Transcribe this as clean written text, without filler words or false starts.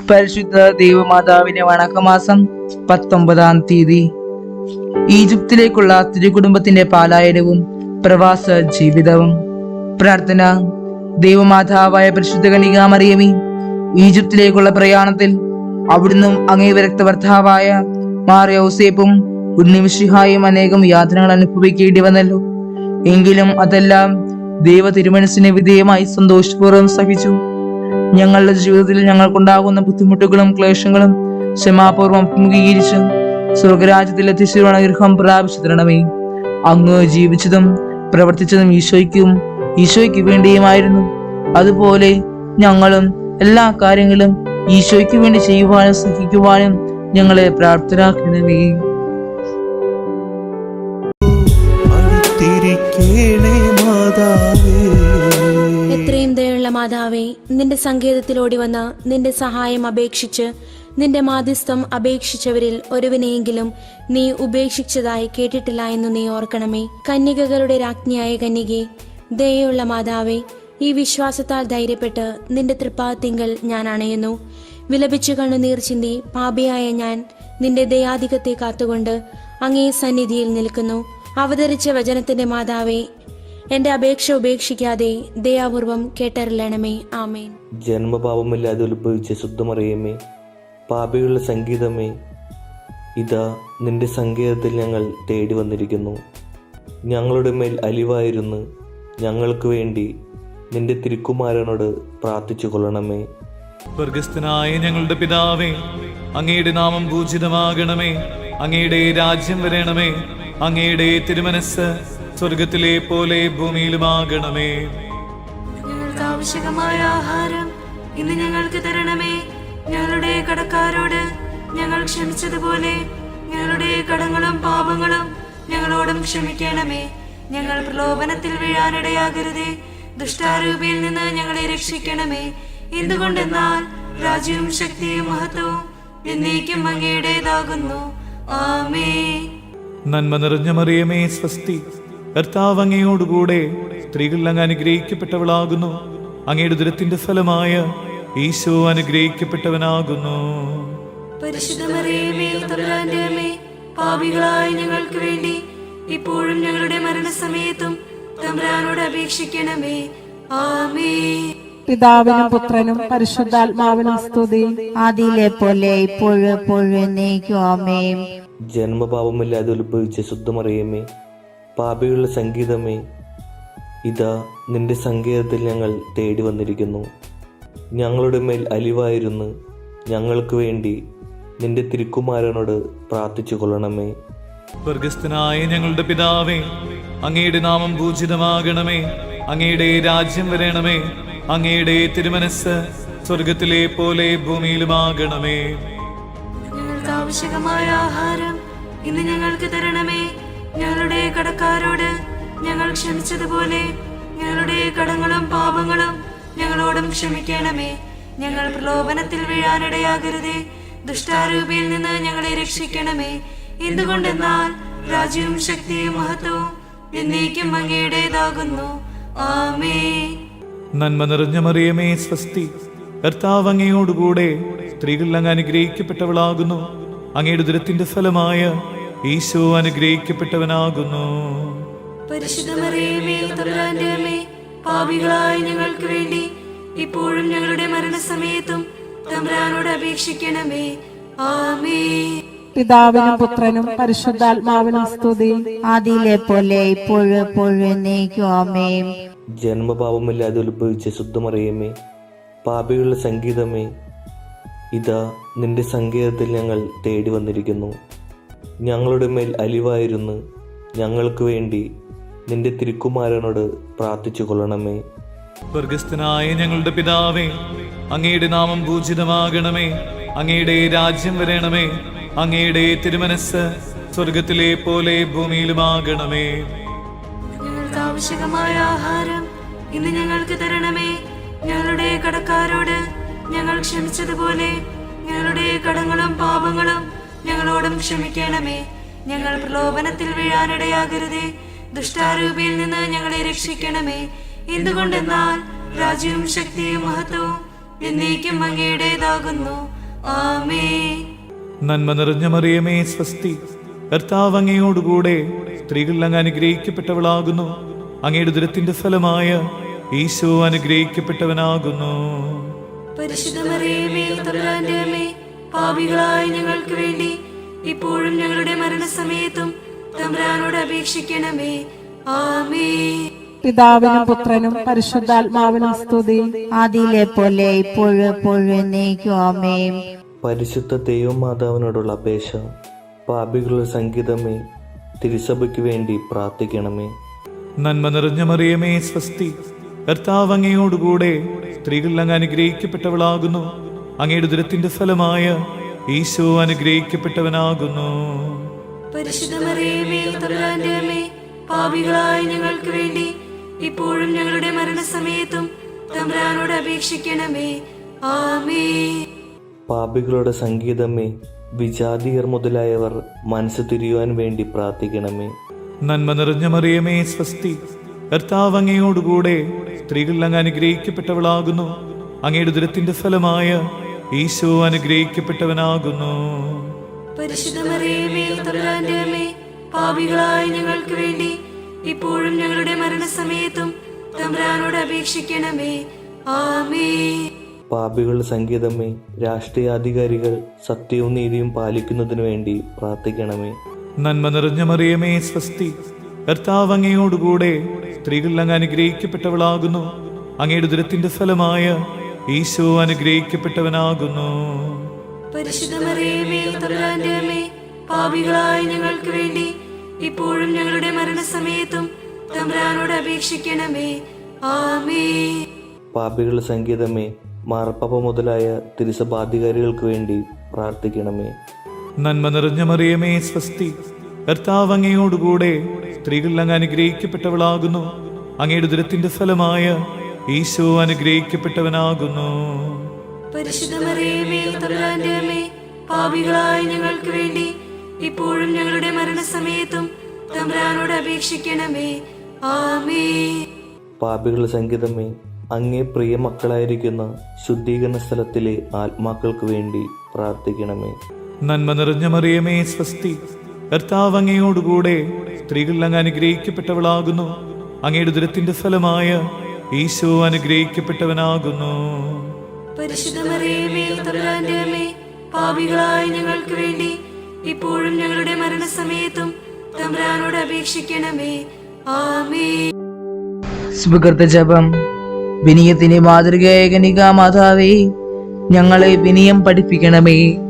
പരിശുദ്ധ ദൈവമാതാവിന്റെ വണക്കമാസം 19-ാം തീയതി. ഈജിപ്തിലേക്കുള്ള തിരുകുടുംബത്തിന്റെ പാലായനവും പ്രവാസ ജീവിതവും. പ്രാർത്ഥന. ദൈവമാതാവായ പരിശുദ്ധ കന്യകാമറിയമേ, ഈജിപ്തിലേക്കുള്ള പ്രയാണത്തിൽ അവിടുന്ന് അങ്ങേ വിരക്ത ഭർത്താവായ മാർ യൗസേപ്പും ഉണ്ണിമിശിഹായും അനേകം യാതനകൾ അനുഭവിക്കേണ്ടി വന്നല്ലോ. എങ്കിലും അതെല്ലാം ദൈവ തിരുമനസ്സിന് വിധേയമായി സന്തോഷപൂർവ്വം സഹിച്ചു. ഞങ്ങളുടെ ജീവിതത്തിൽ ഞങ്ങൾക്കുണ്ടാകുന്ന ബുദ്ധിമുട്ടുകളും ക്ലേശങ്ങളും ക്ഷമാപൂർവ്വം അഭിമുഖീകരിച്ച് സ്വർഗരാജ്യത്തിൽ എത്തിച്ചേരുവാൻ അനുഗ്രഹം പ്രാപിച്ചു തരണമേ. അങ്ങ് ജീവിച്ചതും പ്രവർത്തിച്ചതും ഈശോയ്ക്ക് വേണ്ടിയുമായിരുന്നു. അതുപോലെ ഞങ്ങളും എല്ലാ കാര്യങ്ങളും ഈശോയ്ക്ക് വേണ്ടി ചെയ്യുവാനും സഹിക്കുവാനും ഞങ്ങളെ പ്രാപ്തരാക്കണമേ. എത്രയും ദയുള്ള മാതാവേ, നിന്റെ സങ്കേതത്തിൽ ഓടി വന്ന നിന്റെ സഹായം അപേക്ഷിച്ച് നിന്റെ മാധ്യസ്ഥം അപേക്ഷിച്ചവരിൽ ഒരുവനെയെങ്കിലും നീ ഉപേക്ഷിച്ചതായി കേട്ടിട്ടില്ല എന്ന് നീ ഓർക്കണമേ. കന്യകകളുടെ രാജ്ഞിയായ കന്യകേ, ദയുള്ള മാതാവേ, ഈ വിശ്വാസത്താൽ ധൈര്യപ്പെട്ട് നിന്റെ തൃപ്പാദത്തിങ്കൽ ഞാൻ അണയുന്നു. വിലപിച്ചു കണ്ണുനീർ ചിന്തി പാപിയായ ഞാൻ നിന്റെ ദയാധികത്തെ കാത്തുകൊണ്ട് അങ്ങേ സന്നിധിയിൽ നിൽക്കുന്നു. അവതരിച്ച വചനത്തിന്റെ മാതാവേ, എന്റെ അപേക്ഷ ഉപേക്ഷിക്കാതെ ദയാപൂർവം കേട്ടറിയണമേ. ആമേൻ. ജന്മപാപമില്ലാതെ ഉത്ഭവിച്ച ശുദ്ധമറിയമേ, പാപികളുടെ സംഗീതമേ, ഇതാ നിന്റെ സങ്കേതത്തിൽ ഞങ്ങൾ തേടി വന്നിരിക്കുന്നു. ഞങ്ങളുടെ മേൽ അലിവായിരുന്നു ഞങ്ങൾക്ക് വേണ്ടി നിന്റെ തിരുക്കുമാരനോട് പ്രാർത്ഥിച്ചു കൊള്ളണമേ. സ്വർഗസ്ഥനായ ഞങ്ങളുടെ പിതാവേ, അങ്ങയുടെ നാമം പൂജിതമാകണമേ. അങ്ങയുടെ രാജ്യം വരണമേ. അങ്ങയുടെ തിരുമനസ് സ്വർഗത്തിലെ പോലെ ഭൂമിയിലുമാകണമേ. ഞങ്ങൾക്ക് ആവശ്യമായ ആഹാരം ഇന്ന് ഞങ്ങൾക്ക് തരണമേ. ഞങ്ങളുടെ കടക്കാരോട് ഞങ്ങൾ ക്ഷമിച്ചതുപോലെ ഞങ്ങളുടെ കടങ്ങളും പാപങ്ങളും ഞങ്ങളോടും ക്ഷമിക്കണമേ. ഞങ്ങൾ പ്രലോഭനത്തിൽ വീഴാനിടയാകരുതേ. ദുഷ്ടാരൂപിയിൽ നിന്ന് ഞങ്ങളെ രക്ഷിക്കണമേ. എന്തുകൊണ്ടെന്നാൽ രാജ്യവും ശക്തിയും മഹത്വവും എന്നേക്കും അങ്ങയുടേതാകുന്നു. ആമേൻ. നന്മ നിറഞ്ഞ മറിയമേ, സ്വസ്തി. കർത്താവ് അങ്ങയോടുകൂടെ സ്ത്രീകൾ അങ്ങ് അനുഗ്രഹിക്കപ്പെട്ടവളാകുന്നു. അങ്ങയുടെ ഉദരത്തിന്റെ ഫലമായ ഈശോ അനുഗ്രഹിക്കപ്പെട്ടവനാകുന്നു. പരിശുദ്ധ മറിയമേ, തമ്പുരാന്റെ അമ്മേ, പാപികളായ ഞങ്ങൾക്ക് വേണ്ടി ഇപ്പോഴും ഞങ്ങളുടെ മരണസമയത്തും തമ്പുരാനോട് അപേക്ഷിക്കണമേ. ആമേൻ. പിതാവിനും പുത്രനും പരിശുദ്ധാത്മാവിനും സ്തുതി, ആദിയിലെ പോലെ ഇപ്പോഴും എപ്പോഴും എന്നേക്കും. ആമേൻ. ജന്മപാപമില്ലാതെ ഉത്ഭവിച്ച ശുദ്ധമറിയമേ, പാപികളുടെ സംഗീതമേ, ഇതാ നിന്റെ സങ്കേതത്തിൽ ഞങ്ങൾ തേടി വന്നിരിക്കുന്നു. ഞങ്ങളുടെ മേൽ അലിവായിരുന്നു ഞങ്ങൾക്ക് വേണ്ടി നിന്റെ തിരുക്കുമാരനോട് പ്രാർത്ഥിച്ചു കൊള്ളണമേ. സ്വർഗസ്ഥനായ ഞങ്ങളുടെ പിതാവേ, അങ്ങയുടെ നാമം പൂജിതമാകണമേ. അങ്ങയുടെ രാജ്യം വരണമേ. അങ്ങയുടെ തിരുമനസ് സ്വർഗത്തിലെ പോലെ ഭൂമിയിലുമാകണമേ. ഞങ്ങൾക്ക് ആവശ്യമായ ആഹാരം ഇന്ന് ഞങ്ങൾക്ക് തരണമേ. ഞങ്ങളുടെ കടക്കാരോട് ഞങ്ങൾ ക്ഷമിച്ചതുപോലെ ഞങ്ങളുടെ കടങ്ങളും പാപങ്ങളും ഞങ്ങളോടും ക്ഷമിക്കണമേ. ഞങ്ങൾ പ്രലോഭനത്തിൽ വീഴാനിടയാകരുതേ. ദുഷ്ടാരൂപിയിൽ നിന്ന് ഞങ്ങളെ രക്ഷിക്കണമേ. എന്തുകൊണ്ടെന്നാൽ രാജ്യവും ശക്തിയും മഹത്വവും എന്നേക്കും അങ്ങയുടേതാകുന്നു. ആമേൻ. നന്മ നിറഞ്ഞ മറിയമേ, സ്വസ്തി. കർത്താവ് അങ്ങയോടുകൂടെ സ്ത്രീകൾ അങ്ങ് അനുഗ്രഹിക്കപ്പെട്ടവളാകുന്നു. അങ്ങയുടെ ഉദരത്തിന്റെ ഫലമായ ഈശോ അനുഗ്രഹിക്കപ്പെട്ടവനാകുന്നു. പരിശുദ്ധ മറിയമേ, തമ്പുരാന്റെ അമ്മേ, പാപികളായ ഞങ്ങൾക്ക് വേണ്ടി ഇപ്പോഴും ഞങ്ങളുടെ മരണസമയത്തും തമ്പുരാനോട് അപേക്ഷിക്കണമേ. ആമേൻ. പിതാവിനും പുത്രനും പരിശുദ്ധാത്മാവിനും സ്തുതി, ആദിയിലെ പോലെ ഇപ്പോഴും എപ്പോഴും എന്നേക്കും. ആമേൻ. ജന്മപാപമില്ലാതെ ഉത്ഭവിച്ച ശുദ്ധമറിയമേ, പാപികളുടെ സംഗീതമേ, ഇതാ നിന്റെ സങ്കേതത്തിൽ ഞങ്ങൾ തേടി വന്നിരിക്കുന്നു. ഞങ്ങളുടെ മേൽ അലിവായിരുന്നു ഞങ്ങൾക്ക് വേണ്ടി നിന്റെ തിരുക്കുമാരനോട് പ്രാർത്ഥിച്ചു കൊള്ളണമേ. സ്വർഗസ്ഥനായ ഞങ്ങളുടെ പിതാവേ, അങ്ങയുടെ നാമം പൂജിതമാകണമേ. അങ്ങയുടെ രാജ്യം വരണമേ. അങ്ങയുടെ തിരുമനസ് സ്വർഗത്തിലെ പോലെ ഭൂമിയിലുമാകണമേ. ഞങ്ങൾക്ക് ആവശ്യമായ ആഹാരം ഇന്ന് ഞങ്ങൾക്ക് തരണമേ. ഞങ്ങളുടെ കടക്കാരോട് ഞങ്ങൾ ക്ഷമിച്ചതുപോലെ ഞങ്ങളുടെ കടങ്ങളും പാപങ്ങളും ഞങ്ങളോടും ക്ഷമിക്കണമേ. ഞങ്ങൾ പ്രലോഭനത്തിൽ വീഴാനിടയാകരുതേ. ദുഷ്ടാരൂപിയിൽ നിന്ന് ഞങ്ങളെ രക്ഷിക്കണമേ. എന്തുകൊണ്ടെന്നാൽ രാജ്യവും ശക്തിയും മഹത്വവും എന്നേക്കും അങ്ങയുടേതാകുന്നു. ആമേൻ. നന്മ നിറഞ്ഞ മറിയമേ സ്വസ്തി, കർത്താവ് അങ്ങയോടുകൂടെ സ്ത്രീകൾ അങ്ങ് അനുഗ്രഹിക്കപ്പെട്ടവളാകുന്നു. അങ്ങയുടെ ഉദരത്തിന്റെ ഫലമായ ഈശോ അനുഗ്രഹിക്കപ്പെട്ടവനാകുന്നു. പരിശുദ്ധ മറിയമേ, തമ്പുരാന്റെ അമ്മേ, പാപികളായ ഞങ്ങൾക്ക് വേണ്ടി ഇപ്പോഴും ഞങ്ങളുടെ മരണസമയത്തും തമ്പുരാനോട് അപേക്ഷിക്കണമേ. ആമേൻ. പിതാവിനും പുത്രനും പരിശുദ്ധാത്മാവിനും സ്തുതി. ആദിയിലെ പോലെ ഇപ്പോഴും എപ്പോഴും എന്നേക്കും ആമേൻ. പരിശുദ്ധ ദൈവമാതാവിനോടുള്ള അപേക്ഷ. പാപികളുടെ സംഗീതമേ, തിരുസഭയ്ക്ക് വേണ്ടി പ്രാർത്ഥിക്കണമേ. നന്മ നിറഞ്ഞ മറിയമേ സ്വസ്തി, കർത്താവ് അങ്ങയോടുകൂടെ സ്ത്രീകൾ അങ്ങ് അനുഗ്രഹിക്കപ്പെട്ടവളാകുന്നു. അങ്ങയുടെ ഉദരത്തിന്റെ ഫലമായ ഈശോ അനുഗ്രഹിക്കപ്പെട്ടവനാകുന്നു. പരിശുദ്ധ മറിയമേ, തമ്പുരാന്റെ അമ്മേ, പാപികളായ ഞങ്ങൾക്ക് വേണ്ടി ഇപ്പോഴും ഞങ്ങളുടെ മരണസമയത്തും തമ്പുരാനോട് അപേക്ഷിക്കണമേ. ആമേൻ. പാപികളുടെ സംഗീതമേ, വിജാതിയർ മുതലായവർ മനസ്സ് തിരിയുവാൻ വേണ്ടി പ്രാർത്ഥിക്കണമേ. നന്മ നിറഞ്ഞ മറിയമേ സ്വസ്തി, കർത്താവ് അങ്ങയോടുകൂടെ സ്ത്രീകൾ അങ്ങ് അനുഗ്രഹിക്കപ്പെട്ടവളാകുന്നു. അങ്ങയുടെ ഉദരത്തിന്റെ ഫലമായ ഈശോ അനുഗ്രഹിക്കപ്പെട്ടവനാകുന്നു. പരിശുദ്ധ മറിയമേ, തമ്പുരാന്റെ അമ്മേ, പാപികളായ ഞങ്ങൾക്ക് വേണ്ടി ഇപ്പോഴും ഞങ്ങളുടെ മരണസമയത്തും തമ്പുരാനോട് അപേക്ഷിക്കണമേ. ആമേൻ. പാപികളുടെ സംഗീതമേ, രാഷ്ട്രീയാധികാരികൾ സത്യവും നീതിയും പാലിക്കുന്നതിനു വേണ്ടി പ്രാർത്ഥിക്കണമേ. നന്മ നിറഞ്ഞ മറിയമേ സ്വസ്തി, കർത്താവ് അങ്ങയോടുകൂടെ സ്ത്രീകൾ അങ്ങ് അനുഗ്രഹിക്കപ്പെട്ടവളാകുന്നു. അങ്ങയുടെ ഉദരത്തിന്റെ ഫലമായ ഈശോ അനുഗ്രഹിക്കപ്പെട്ടവനാകുന്നു. പരിശുദ്ധ മറിയമേ, തമ്പുരാന്റെ അമ്മേ, പാപികളായ ഞങ്ങൾക്ക് വേണ്ടി ഇപ്പോഴും ഞങ്ങളുടെ മരണസമയത്തും തമ്പുരാനോട് അപേക്ഷിക്കണമേ. ആമേൻ. പാപികളുടെ സംഗീതമേ, മാർപ്പാപ്പ മുതലായ തിരുസഭാധികാരികൾക്ക് വേണ്ടി പ്രാർത്ഥിക്കണമേ. നന്മ നിറഞ്ഞ മറിയമേ സ്വസ്തി, കർത്താവ് അങ്ങയോടുകൂടെ സ്ത്രീകൾ അങ്ങ് അനുഗ്രഹിക്കപ്പെട്ടവളാകുന്നു. അങ്ങയുടെ ഉദരത്തിന്റെ ഫലമായ ഈശോ അനുഗ്രഹിക്കപ്പെട്ടവനാകുന്നു. പരിശുദ്ധ മറിയമേ, തമ്പുരാന്റെ അമ്മേ, പാപികളായ ഞങ്ങൾക്ക് വേണ്ടി ഇപ്പോഴും ഞങ്ങളുടെ മരണസമയത്തും തമ്പുരാനോട് അപേക്ഷിക്കണമേ. ആമേൻ. പാപികളുടെ സംഗീതമേ, അങ്ങേ പ്രിയ മക്കളായിരിക്കുന്ന ശുദ്ധീകരണ സ്ഥലത്തിലെ ആത്മാക്കൾക്ക് വേണ്ടി പ്രാർത്ഥിക്കണമേ. നന്മ നിറഞ്ഞ മറിയമേ സ്വസ്തി, കർത്താവ് അങ്ങയോടുകൂടെ സ്ത്രീകൾ അങ്ങ് അനുഗ്രഹിക്കപ്പെട്ടവളാകുന്നു. അങ്ങയുടെ ഉദരത്തിന്റെ ഫലമായ ഈശോ അനുഗ്രഹിക്കപ്പെട്ടവനാകുന്നു. പരിശുദ്ധ മറിയമേ, തമ്പുരാന്റെ അമ്മേ, പാപികളായ ഞങ്ങൾക്ക് വേണ്ടി ഇപ്പോഴും ഞങ്ങളുടെ മരണസമയത്തും തമ്പുരാനോട് അപേക്ഷിക്കണമേ. ആമേൻ. സുഖകൃത ജപം. വിനയത്തിന് മാതൃകയായ കന്യകാ മാതാവേ, ഞങ്ങളെ വിനയം പഠിപ്പിക്കണമേ.